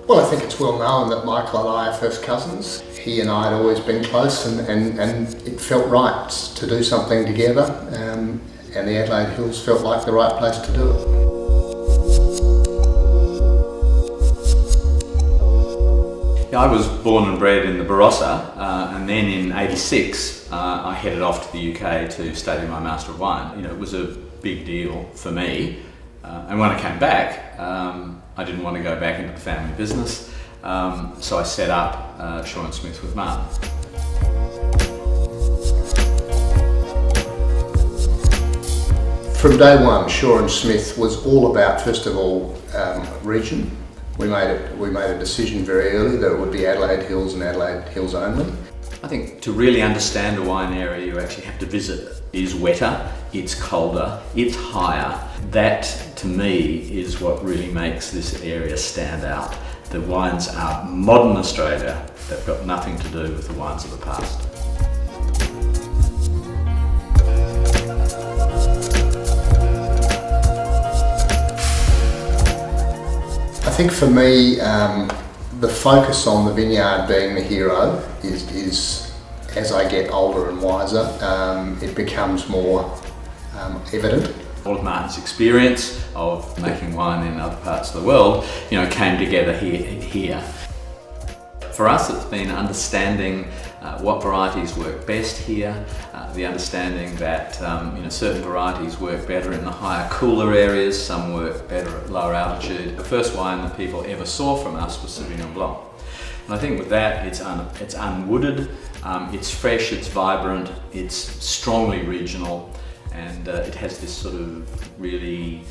Well, I think it's well known that Michael and I are first cousins. He and I had always been close, and it felt right to do something together, and the Adelaide Hills felt like the right place to do it. I was born and bred in the Barossa, and then in '86 I headed off to the UK to study my Master of Wine. It was a big deal for me, and when I came back, I didn't want to go back into the family business, so I set up Shaw & Smith with Martin. From day one, Shaw & Smith was all about, first of all, region. We made a decision very early that it would be Adelaide Hills and Adelaide Hills only. I think to really understand a wine area, you actually have to visit it. It is wetter, it's colder, it's higher. That, to me, is what really makes this area stand out. The wines are modern Australia. They've got nothing to do with the wines of the past. I think for me, the focus on the vineyard being the hero is as I get older and wiser, it becomes more evident. All of Martin's experience of making wine in other parts of the world, came together here. For us, it's been understanding what varieties work best here, the understanding that certain varieties work better in the higher, cooler areas, some work better at lower altitude. The first wine that people ever saw from us was Sauvignon Blanc. And I think with that, it's unwooded, it's fresh, it's vibrant, it's strongly regional, and it has this sort of really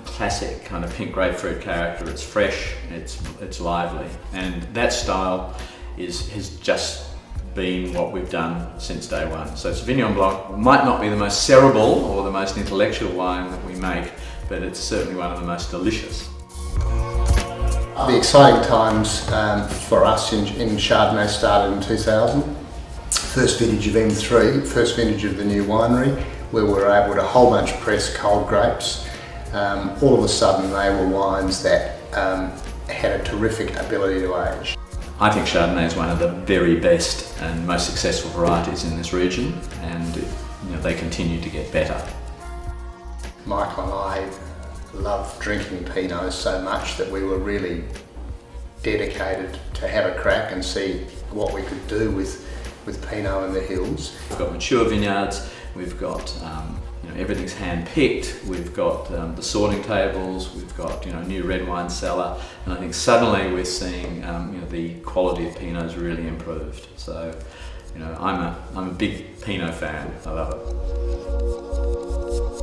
classic kind of pink grapefruit character. It's fresh, it's lively, and that style has just been what we've done since day one. So Sauvignon Blanc might not be the most cerebral or the most intellectual wine that we make, but it's certainly one of the most delicious. The exciting times for us in Chardonnay started in 2000. First vintage of M3, first vintage of the new winery, where we were able to whole bunch press cold grapes. All of a sudden they were wines that had a terrific ability to age. I think Chardonnay is one of the very best and most successful varieties in this region, and they continue to get better. Michael and I love drinking Pinot so much that we were really dedicated to have a crack and see what we could do with Pinot in the hills. We've got mature vineyards, we've got everything's hand-picked, we've got the sorting tables, we've got new red wine cellar, and I think suddenly we're seeing the quality of Pinot's really improved. So I'm a big Pinot fan. I love it.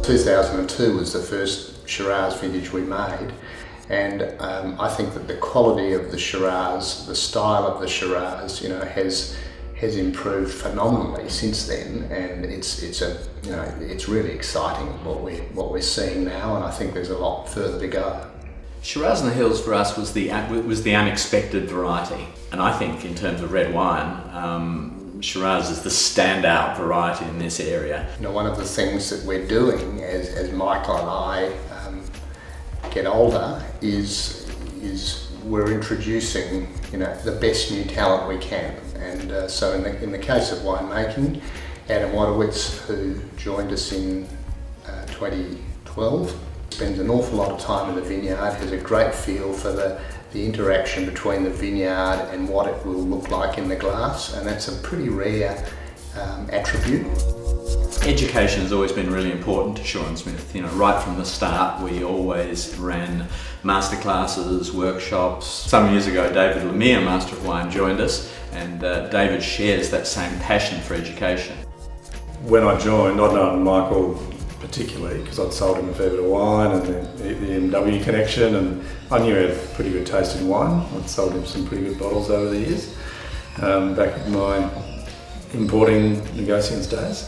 2002 was the first Shiraz vintage we made, and I think that the quality of the Shiraz, the style of the Shiraz, has improved phenomenally since then, and it's really exciting what we're seeing now, and I think there's a lot further to go. Shiraz in the Hills for us was the unexpected variety, and I think in terms of red wine, Shiraz is the standout variety in this area. One of the things that we're doing as Michael and I get older is we're introducing the best new talent we can, and so in the case of winemaking, Adam Wadowitz, who joined us in 2012, spends an awful lot of time in the vineyard, has a great feel for the interaction between the vineyard and what it will look like in the glass, and that's a pretty rare attribute. Education has always been really important to Shaw & Smith. Right from the start, we always ran masterclasses, workshops. Some years ago, David Lemire, Master of Wine, joined us, and David shares that same passion for education. When I joined, I'd known Michael particularly because I'd sold him a fair bit of wine and the MW connection, and I knew he had a pretty good taste in wine. I'd sold him some pretty good bottles over the years, back in my importing negotiants days.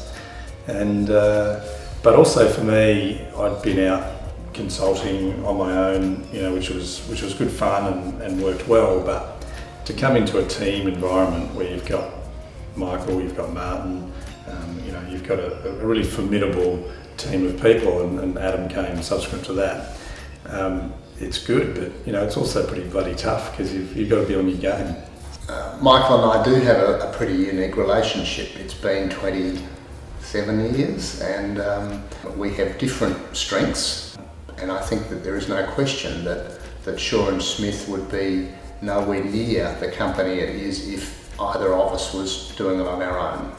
And but also for me, I'd been out consulting on my own, which was good fun and worked well. But to come into a team environment where you've got Michael, you've got Martin, you've got a really formidable team of people, and Adam came subsequent to that. It's good, but it's also pretty bloody tough because you've got to be on your game. Michael and I do have a pretty unique relationship. It's been 27 years, and we have different strengths, and I think that there is no question that Shaw and Smith would be nowhere near the company it is if either of us was doing it on our own.